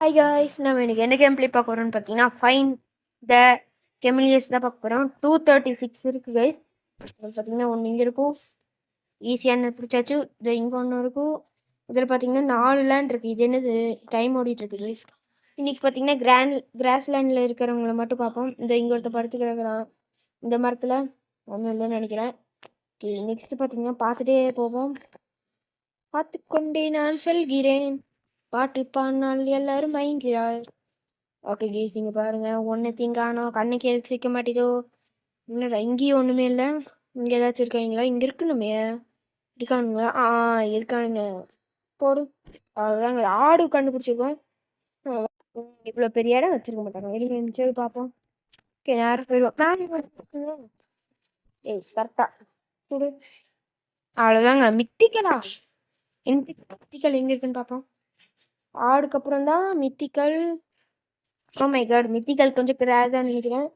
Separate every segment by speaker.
Speaker 1: Hi guys, நம்ம இன்னைக்கு என்ன கேம் ப்ளே பார்க்க போகிறோம்னு பார்த்தீங்கன்னா ஃபைன் த கெமிலியஸ் தான் பார்க்க போகிறோம். 236 இருக்குது கைஸ். பார்த்தீங்கன்னா ஒன்று இங்கே இருக்கும், ஈஸியான பிடிச்சாச்சு. இது இங்கே ஒன்று இருக்கும். இதில் பார்த்தீங்கன்னா 4 லேண்ட் இருக்குது. இது என்னது டைம் ஓடிட்டுருக்கு கைஸ். இன்றைக்கி பார்த்தீங்கன்னா கிராஸ் லேண்டில் இருக்கிறவங்கள மட்டும் பார்ப்போம். இந்த இங்கே ஒருத்த படுத்துக்கிறான் இந்த மரத்தில், ஒன்றும் இல்லைன்னு நினைக்கிறேன். ஓகே, நெக்ஸ்ட்டு பார்த்தீங்கன்னா பார்த்துட்டே போவோம். பார்த்துக்கொண்டே நான் செல்கிறேன், பாட்டு பாடினால் எல்லாரும் மயங்கிறார். ஓகே கேஸ், நீங்கள் பாருங்கள், ஒன்று திங்கானோ கண்ணுக்கு எழுத்து வைக்க மாட்டேதோ. இல்லைடா, இங்கேயும் ஒன்றுமே இல்லை. இங்கே ஏதாச்சும் இருக்காங்களா? இங்கே இருக்கணுமே, இருக்கானுங்களா? இருக்கானுங்க. போடு. அதுதாங்க ஆடு கண்டுபிடிச்சிருக்கோம். இவ்வளோ பெரிய இடம் வச்சிருக்க மாட்டாங்க. வெளியே இருந்துச்சு பார்ப்போம். ஓகே, நேரம் போயிடுவோம். ஏய் கரெக்டா போடு. அவ்வளோதாங்க. மித்திக்கலா மித்திக்கல் எங்கே இருக்குன்னு பார்ப்போம். ஆடுக்கு அப்புறம் தான் mythical. Oh my god, mythical கொஞ்சம் கிராஸ் தான் நினைக்கிறேன்.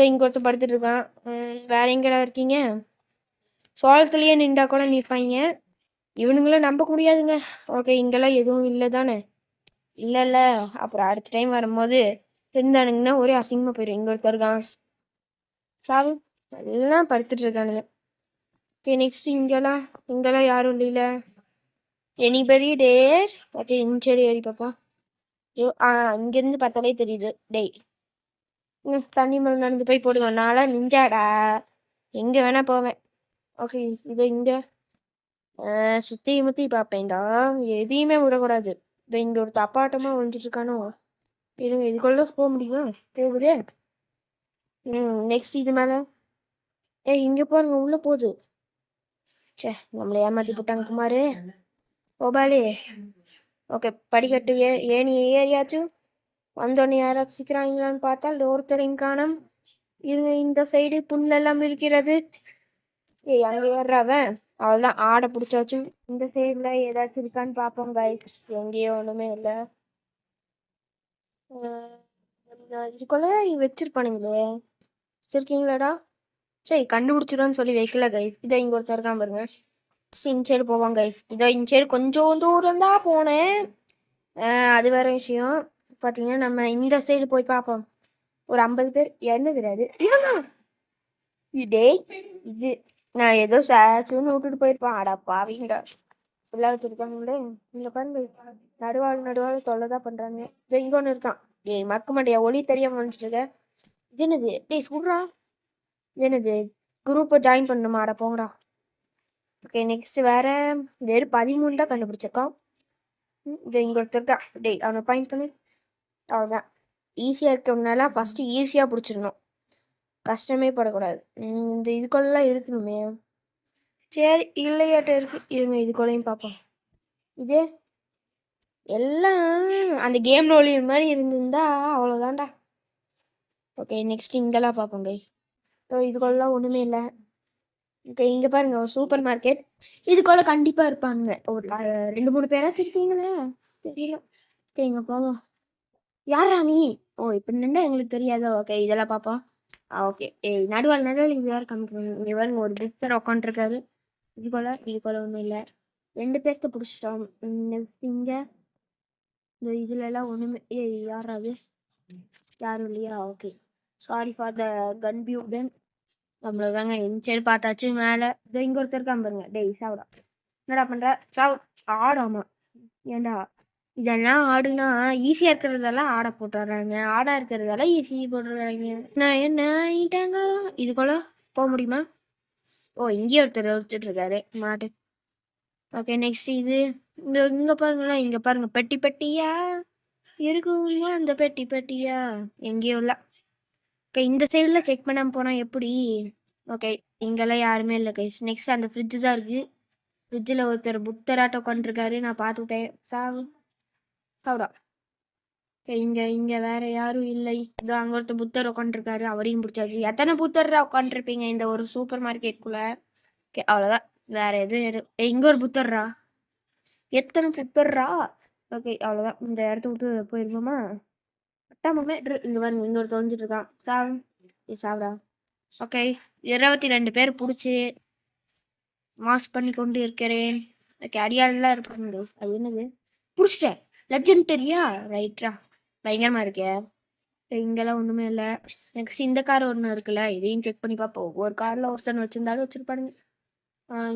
Speaker 1: இங்கே ஒருத்தர் படுத்துட்டு இருக்கான். வேற எங்கடா இருக்கீங்க? சோளத்துலேயே நின்றா கூட நிற்பாங்க. இவனுங்களும் நம்ப முடியாதுங்க. ஓகே, இங்கெல்லாம் எதுவும் இல்லை தானே? இல்லை. அப்புறம் அடுத்த டைம் வரும்போது இருந்தானுங்கன்னா ஒரே அசிங்கமாக போயிடும். இங்கே ஒருத்தர் இருக்கான். சாவு எல்லாம் படுத்துட்டு இருக்கானுங்க. ஓகே, நெக்ஸ்ட் இங்கெல்லாம் யாரும் இல்லைல்ல. Anybody there? ஓகே, இந்த சைடு ஏறி பாப்பா. ஐயோ, இங்கேருந்து பார்த்தாலே தெரியுது. டேய், தண்ணி மேலே நடந்து போய் போடுவேன். நான்லாம் நிஞ்சாடா, எங்கே வேணா போவேன். ஓகே, இது இங்கே சுற்றி முற்றி பார்ப்பேன்டா, எதையுமே விடக்கூடாது. இதை இங்கே ஒரு தப்பாட்டமாக ஒழிஞ்சிட்டு இருக்கானோ. இருங்க, இதுக்குள்ள போக முடியுமா? போகுதே. நெக்ஸ்ட் இது மேலே. இங்கே பாருங்க, உள்ளே போகுது. சே, நம்மளை ஏமாற்றி போட்டாங்க குமாரு. ஓபாலே. ஓகே, படிக்கட்டு ஏணி ஏறியாச்சு. வந்தோடனே யாராச்சும் சிக்கிறாங்களான்னு பார்த்தால் ஒருத்தரையும் காணோம். இருங்க, இந்த சைடு புல்லெல்லாம் இருக்கிறது. அங்கே ஏறுறவன் அவள்தான். ஆடை பிடிச்சாச்சு. இந்த சைடில் ஏதாச்சும் இருக்கான்னு பார்ப்போம் கைஸ். எங்கேயோ ஒன்றுமே இல்லை. இதுக்குள்ள வச்சிருப்பானுங்களே. வச்சிருக்கீங்களாடா? சரி, கண்டுபிடிச்சிடும்னு சொல்லி வைக்கல கைஸ். இதை இங்கே ஒருத்தர் இருக்கான் பாருங்க. இந்த சைடு போவாங்க கைஸ். இதை இந்த சைடு கொஞ்சம் தூரம் தான் போனேன். அது வேற விஷயம். பார்த்தீங்கன்னா நம்ம இந்த சைடு போய் பார்ப்போம். ஒரு 50 பேர். என்ன தெரியாது இதே. இது நான் ஏதோ சேச்சுன்னு விட்டுட்டு போயிருப்பேன். அடா பாவீங்க, எல்லாம் வச்சிருக்காங்களே. இங்க பாருங்க, நடுவாள் தொல்லை தான் பண்றாங்க. இங்க ஒன்று இருக்கான். மக்க மாட்டியா, ஒளி தெரியாம வந்துட்டு இருக்க. இது என்னது? டேய் சொல்றா, இது என்னது? குரூப்பை ஜாயின் பண்ணுமா? அட போங்கடா. ஓகே, நெக்ஸ்ட் வேற வெறும் 13 தான் கண்டுபிடிச்சிருக்கான். இது இங்க ஒருத்தர் இருக்கா. டேய், அவனை பாயிண்ட் பண்ணு. அவ்வளோதான். ஈஸியாக இருக்கவனால ஃபஸ்ட்டு ஈஸியாக பிடிச்சிடணும், கஷ்டமே படக்கூடாது. இந்த இதுக்குள்ளெல்லாம் இருக்கணுமே. சரி, இல்லையாட்ட இருக்கு. இருங்க, இதுக்குள்ளையும் பார்ப்போம். இது எல்லாம் அந்த கேம் ரோலி மாதிரி இருந்திருந்தா அவ்வளோதான்டா. ஓகே, நெக்ஸ்ட் இங்கெல்லாம் பார்ப்போம் கைஸ். ஸோ இதுக்குள்ளெல்லாம் ஒன்றுமே இல்லை. ஓகே, இங்கே பாருங்க, ஒரு சூப்பர் மார்க்கெட். இதுக்குள்ள கண்டிப்பாக இருப்பானுங்க. ஒரு 2-3 பேராச்சும் இருக்கீங்களே, தெரியல. ஓகே, இங்கே போவோம். யாரா நீ? ஓ, இப்படி நின்றா எங்களுக்கு தெரியாதோ. ஓகே, இதெல்லாம் பார்ப்போம். ஓகே, நடுவாள் இது யார் காமிக்கணும்? இங்கே பாருங்க, ஒரு புத்தர் உட்காந்துருக்காரு. இதுக்குள்ள ஒன்றும் இல்லை. 2 பேர்த்த பிடிச்சிட்டோம். இங்கே இந்த இதுல எல்லாம் ஒன்றுமே. யாராது? யாரும் இல்லையா? Okay, sorry for the confusion. அவ்வளோதாங்க. சரி, பார்த்தாச்சு. மேலே இங்கே ஒருத்தர் இருக்காம பாருங்க. டேய் சாவுடா, என்னடா பண்ணுற? சாவு. ஆடாமா? ஏண்டா, இதெல்லாம் ஆடுனா ஈஸியாக இருக்கிறதெல்லாம் ஆடை போட்டுறாங்க, ஆடா இருக்கிறதெல்லாம் ஈஸி போட்டுறாங்க. நான் என்ன ஆயிட்டாங்க? இதுக்குள்ள போக முடியுமா? ஓ, இங்கேயே ஒருத்தர் இருக்காரு மாட்டு. ஓகே, நெக்ஸ்ட் இது இங்கே பாருங்களேன். இங்கே பாருங்க, பெட்டி பெட்டியா இருக்குங்களா? அந்த பெட்டியா எங்கேயோ இல்லை. ஓகே, இந்த சைடில் செக் பண்ணாமல் போனால் எப்படி? ஓகே, இங்கெல்லாம் யாருமே இல்லை கைஸ். நெக்ஸ்ட் அந்த ஃப்ரிட்ஜு தான் இருக்குது. ஃப்ரிட்ஜில் ஒருத்தர் புத்தராட்டம் உட்காந்துருக்காரு. நான் பார்த்துட்டேன். சாவுடா. இங்கே வேற யாரும் இல்லை. இதோ அங்கே ஒருத்தர் புத்தர் உட்காந்துருக்காரு. அவரையும் பிடிச்சாச்சு. எத்தனை புத்தரா உட்காந்துருப்பீங்க இந்த ஒரு சூப்பர் மார்க்கெட்டுக்குள்ள? ஓகே, அவ்வளோதான். வேற எதுவும் இங்கே ஒரு புத்தர்ரா. எத்தனை புத்தர்ரா? ஓகே, அவ்வளோதான். இந்த இடத்த விட்டு போயிருப்போமா? பட்டாமே இங்கே பாருங்க, இங்கே ஒரு தொலைஞ்சிட்டு இருக்கான். சாவுடா. ஓகே, 22 பேர் பிடிச்சி மாஸ் பண்ணி கொண்டு இருக்கிறேன். ஓகே, அடியாளெல்லாம் இருப்பாங்க. அது என்னது? பிடிச்சிட்டேன். லெஜெண்டரியா? ரைட்ரா. பயங்கரமா இருக்கே. இங்கெல்லாம் ஒண்ணுமே இல்ல. நெக்ஸ்ட் இந்த கார் ஒண்ணு இருக்குல்ல, இதையும் செக் பண்ணி பார்ப்போம். ஒவ்வொரு கார்ல ஒருத்தன் வச்சிருந்தாலும் வச்சிருப்பானுங்க.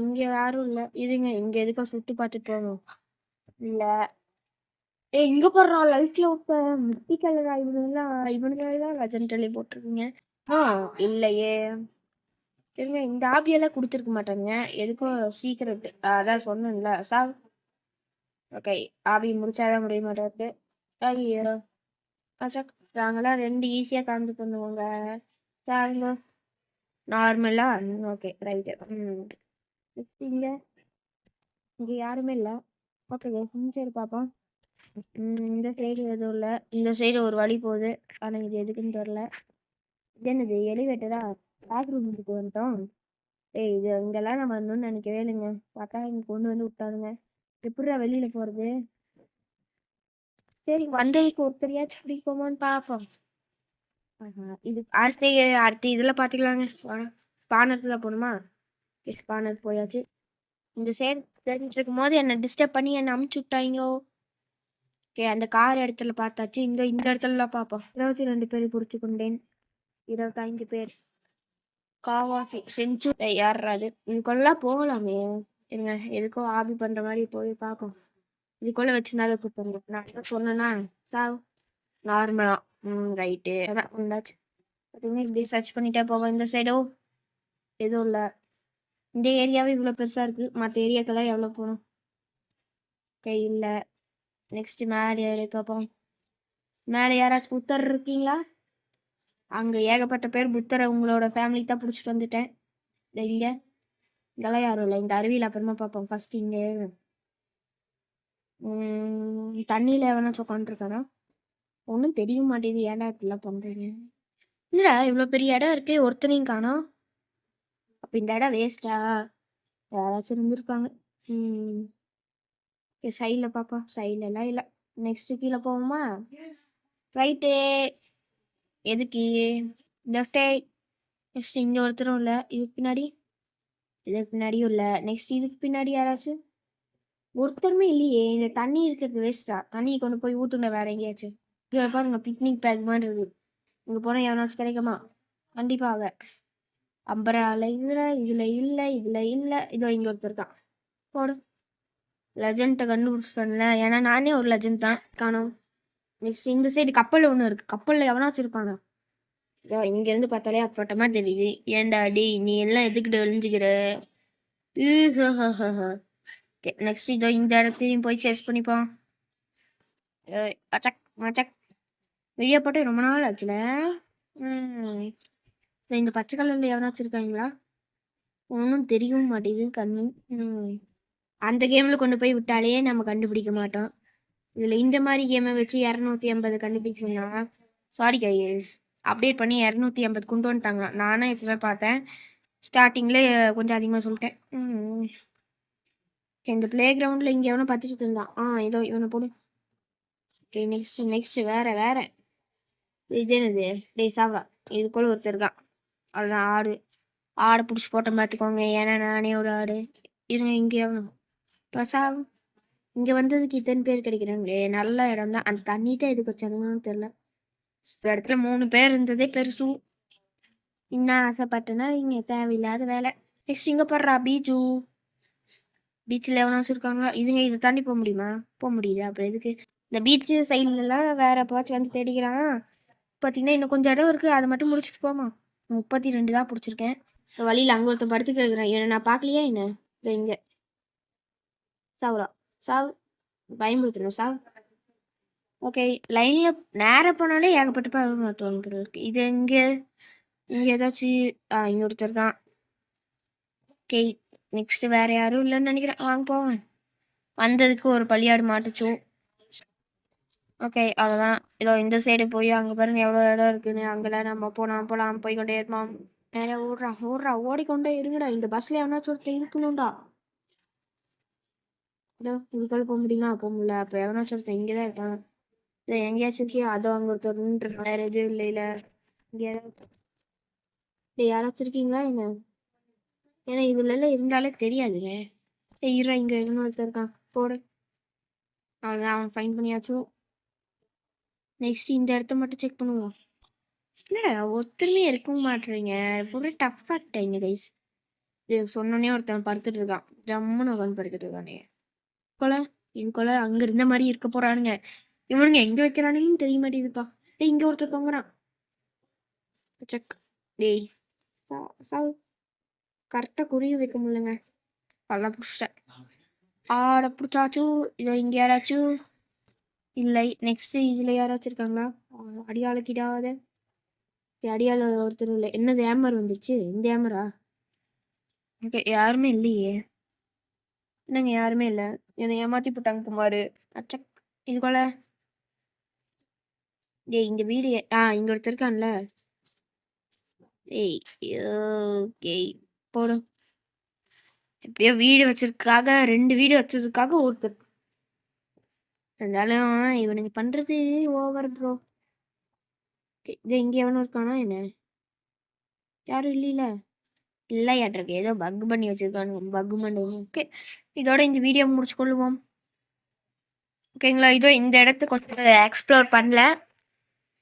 Speaker 1: இங்க யாரும் இல்ல. இருங்க, இங்க எதுக்கோ சுத்தி பார்த்துட்டு போகணும். இல்ல. இங்க போடுறா லைட்ல ஒருத்தன் மிட்டி கலரா இவனுங்க லெஜெண்டரி போட்டிருக்கீங்க. இல்லையே. இருங்க, இந்த ஆபியெல்லாம் கொடுத்துருக்க மாட்டாங்க. எதுக்கோ சீக்கிரட். அதான் சொன்னேன்ல சார். ஓகே, ஆபி முடிச்சாதான் முடிய மாட்டாரு. ஐயோ, நாங்களாம் 2 ஈஸியா காமிச்சு பண்ணுவோங்க. சாருங்க நார்மலா. Okay right. இங்க இங்க யாருமே இல்ல. ஓகே சரி பாப்போம். இந்த சைடு எதுவும் இல்ல. இந்த சைடு ஒரு வழி போகுது. ஆனா இது எதுக்குன்னு தெரியல. இது என்னது எலிவேட்டரா? பேக் ரூமுக்கு வந்துட்டோம். இது இங்கெல்லாம் நம்ம வரணும்னு நினைக்கவே இல்லைங்க. பார்த்தா இங்க கொண்டு வந்து விட்டாருங்க. எப்படிடா வெளியில போறது? சரி, வந்ததுக்கு ஒருத்தரையாச்சும் பிடிப்போமான்னு பார்ப்போம். இது அடுத்த இதுல பாத்துக்கலாங்க. ஸ்பானர்ல போகணுமா? ஸ்பானர் போயாச்சு. இந்த சைடு தெரிஞ்சிட்டு இருக்கும் போது என்ன டிஸ்டர்ப் பண்ணி என்ன அமுச்சு விட்டாங்க. ஓகே, அந்த கார் இடத்துல பார்த்தாச்சு. இந்த இடத்துல பார்ப்போம். 22 பேரை புடிச்சு கொண்டேன். 25 பேர். காவாசி செஞ்சு யாராது இதுக்குள்ள போகலாமே. இருங்க, எதுக்கோ ஆபி பண்ற மாதிரி போய் பார்ப்போம். இதுக்குள்ள வச்சிருந்தாலும் கூப்பிடுங்க. நான் என்ன சொன்னேன்னா சாவ் நார்மலா. ரைட்டு. அதான் உண்டாச்சு. பார்த்தீங்கன்னா இப்படி சர்ச் பண்ணிட்டே போவோம். இந்த சைடோ எதுவும் இல்லை. இந்த ஏரியாவே இவ்வளோ பெருசாக இருக்குது. மற்ற ஏரியாக்கெல்லாம் எவ்வளோ போகணும்? கை இல்லை. நெக்ஸ்ட் மேலே ஏறி பார்ப்போம். மேலே யாராச்சும் புத்தர் இருக்கீங்களா? அங்கே ஏகப்பட்ட பேர் புத்தரை உங்களோட ஃபேமிலி தான் பிடிச்சிட்டு வந்துட்டேன். இங்கே இதெல்லாம் யாரும் இல்லை. இந்த அருவியில் அப்புறமா பார்ப்போம். ஃபர்ஸ்ட் இங்கே தண்ணியில் எவனாச்சும் உட்காந்துருக்காரா? ஒன்றும் தெரிய மாட்டேங்குது. ஏன்டா இப்படிலாம் பண்ணுறீங்க? இல்லைடா, இவ்வளோ பெரிய இடம் இருக்கு, ஒருத்தனையும் காணோம். அப்போ இந்த இடம் வேஸ்டா? யாராச்சும் இருந்திருப்பாங்க. சைடில் பார்ப்போம். சைட்லலாம் இல்லை. நெக்ஸ்ட் கீழே போவோமா? ரைட்டு. எதுக்கு லெஃப்டே? நெக்ஸ்ட் இங்கே ஒருத்தரும் இல்லை. இதுக்கு பின்னாடியும் இல்லை. நெக்ஸ்ட் இதுக்கு பின்னாடி யாராச்சும்? ஒருத்தருமே இல்லையே. இந்த தண்ணி இருக்கிறது வேஸ்டா? தண்ணியை கொண்டு போய் ஊற்றுங்க வேற எங்கேயாச்சும். இங்கே பாருங்க, பிக்னிக் பேக் மாதிரி இருக்குது. இங்கே போனால் எவனாச்சும் கிடைக்குமா? கண்டிப்பாக. அம்பரால இதில் இல்லை. இதோ இங்கே ஒருத்தர் தான். போடு. லெஜெண்டை கண்டுபிடிச்சிட்டோம்ல. ஏன்னா நானே ஒரு லெஜெண்ட் தான். காணோம். நெக்ஸ்ட் இந்த சைடு கப்பல் ஒன்று இருக்கு. கப்பலில் எவனாச்சும் இருப்பாங்க. இங்கேருந்து பார்த்தாலே அப்பட்டமா தெரியுது. ஏன்டா டி நீ எல்லாம் எதுக்கிட்ட ஒழிஞ்சுக்கிற? நெக்ஸ்ட் இதோ இந்த இடத்தையும் போய் செஸ் பண்ணிப்போம். அச்சக் மச்சக். வீடியோ போட்டு ரொம்ப நாள் ஆச்சுல. இந்த பச்சை கலர்ல எவனாச்சும் இருக்காங்களா? ஒன்றும் தெரியவும் மாட்டேங்குது கண்ணு. அந்த கேம்ல கொண்டு போய் விட்டாலே நம்ம கண்டுபிடிக்க மாட்டோம். இதுல இந்த மாதிரி கேமை வச்சு 250 கண்டுபிடிச்சோம்னா சாரி கைஸ், அப்டேட் பண்ணி 250 கொண்டு வந்துட்டாங்க. நானும் இப்பதான் பார்த்தேன். ஸ்டார்டிங்ல கொஞ்சம் அதிகமாக சொல்லிட்டேன். இந்த பிளே கிரவுண்டில் இங்கே எவனோ பார்த்துட்டு இருந்தான். இதோ இவனை போடு. ஓகே, நெக்ஸ்ட் வேற இது என்னது? டே சாவா. இது போல ஒருத்தர் இருக்கான். அதுதான் ஆடை பிடிச்சி போட்டேன் பார்த்துக்கோங்க. ஏன்னா நானே ஒரு ஆடு. இருங்க, இங்கே எவனும் பசாவும். இங்கே வந்ததுக்கு இத்தனை பேர் கிடைக்கிறாங்களே. நல்ல இடம் தான். அந்த தண்ணி தான் எதுக்கு வச்சாங்கன்னு தெரியல. ஒரு இடத்துல 3 பேர் இருந்ததே பெருசு. இன்னும் ஆசைப்பட்டேன்னா இங்கே தேவையில்லாத வேலை. நெக்ஸ்ட் இங்கே போடுறா பீச்சில் எவனாச்சும் இருக்காங்களா? இதுங்க இதை தாண்டி போக முடியுமா? போக முடியுது. அப்புறம் எதுக்கு இந்த பீச்சு சைட்லலாம் வேற எப்போவாச்சும் வந்து தேடிக்கிறான். பார்த்தீங்கன்னா இன்னும் கொஞ்சம் இடம் இருக்குது. அதை மட்டும் முடிச்சுட்டு போமா. 32 தான் பிடிச்சிருக்கேன். வழியில் அங்கே ஒருத்தன் படுத்துட்டு இருக்கிறேன். என்ன நான் பார்க்கலையா என்ன? இங்கே சாவுரா சாவு. பயன்படுத்துகிறேன் சாவு. ஓகே, லைனில் நேராக போனாலே ஏகப்பட்ட பேர் இருக்கு. இது இங்கே ஏதாச்சும் இங்கே ஒருத்தர் தான். ஓகே, நெக்ஸ்ட் வேற யாரும் இல்லைன்னு நினைக்கிறேன். வாங்க போவேன். வந்ததுக்கு ஒரு பள்ளியாடு மாட்டுச்சோம். ஓகே, அவ்வளோதான். இதோ இந்த சைடு போய் அங்கே பாருங்க எவ்வளோ இடம் இருக்குன்னு. அங்கெல்லாம் நம்ம போகலாம் போய்கொண்டே இருப்போம். வேற ஓடுறா ஓடிக்கொண்டே இருங்கடா. இந்த பஸ்ல எவனாச்சும் ஒருத்தர் இருக்கணும்டா. இதோ இதுக்குள்ள போக முடியுமா? போக முடியல. அப்போ எவனாச்சும் ஒருத்தர் இங்கே தான் இருக்கான். இல்லை எங்கேயாச்சும் இருக்கியா? அதோ அங்கே ஒருத்தர் வேற எதுவும் இல்லை. இங்கே யாராச்சும் இருக்கீங்களா என்ன? ஏன்னா இதுல இருந்தாலே தெரியாதுங்க. இங்க ஒருத்தர் இருக்கான். போடு. அவ்வளோதான், அவன் ஃபைன் பண்ணியாச்சும். நெக்ஸ்ட் இந்த இடத்த மட்டும் செக் பண்ணுவோம். இல்லை ஒருத்தருமே இருக்கவும் மாட்டுறீங்க, ஃபுல்லாக டஃப் ஆகிட்டாங்க கைஸ். சொன்னோன்னே ஒருத்தன் படுத்துட்டு இருக்கான், ஜம்முன்னு உட்காந்து படுத்துட்டு இருக்கானே. கொலை என் கொலை அங்கே இருந்த மாதிரி இருக்க போறானுங்க. இவனுங்க எங்கே வைக்கிறானுங்கன்னு தெரிய மாட்டேங்குதுப்பா. டேய் இங்கே ஒருத்தர் தொங்குறான். செக். டேய் சாவு. கரெக்டாக குறிய வைக்க முடியலங்க. பல்ல பிடிச்சிட்டேன். ஆட பிடிச்சாச்சும். இதோ இங்கே யாராச்சும் இல்லை. நெக்ஸ்ட் இதில் யாராச்சும் இருக்காங்களா? அடியாளுக்கிடாத அடியாள் ஒருத்தர் இல்லை. என்னது ஏமர் வந்துருச்சு? இந்த ஏமரா? ஓகே யாருமே இல்லையே. என்னங்க யாருமே இல்லை, என்னை ஏமாத்தி போட்டாங்க குமார். அச்சக் இதுக்குள்ள. டேய் இங்க வீடு இங்க ஒருத்தர் இருக்கான்ல. ஏய் ஓகே போடும். எப்படியோ வீடு வச்சிருக்காக, 2 வீடு வச்சதுக்காக ஒருத்தர். இருந்தாலும் இவனுக்கு பண்றது ஓவர் ப்ரோ. இங்க எவனும் இருக்கானா என்ன? யாரும் இல்லையில இல்லையாட்டிருக்கு, ஏதோ பக் பண்ணி வச்சிருக்கானு. பக் பண்ணி. ஓகே இதோட இந்த வீடியோ முடிச்சு கொள்ளுவோம். ஓகேங்களா, இதோ இந்த இடத்த கொஞ்சம் எக்ஸ்ப்ளோர் பண்ணல,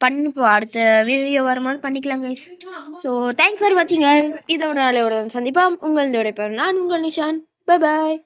Speaker 1: பண்ணுப்போம். அடுத்த வீடியோ வரும்போது பண்ணிக்கலாம் கைஸ். ஸோ தேங்க்ஸ் ஃபார் வாட்சிங். இதோட நாளையோட சந்திப்பா. உங்களோட பேர் நான் உங்கள் நிஷான். Bye bye.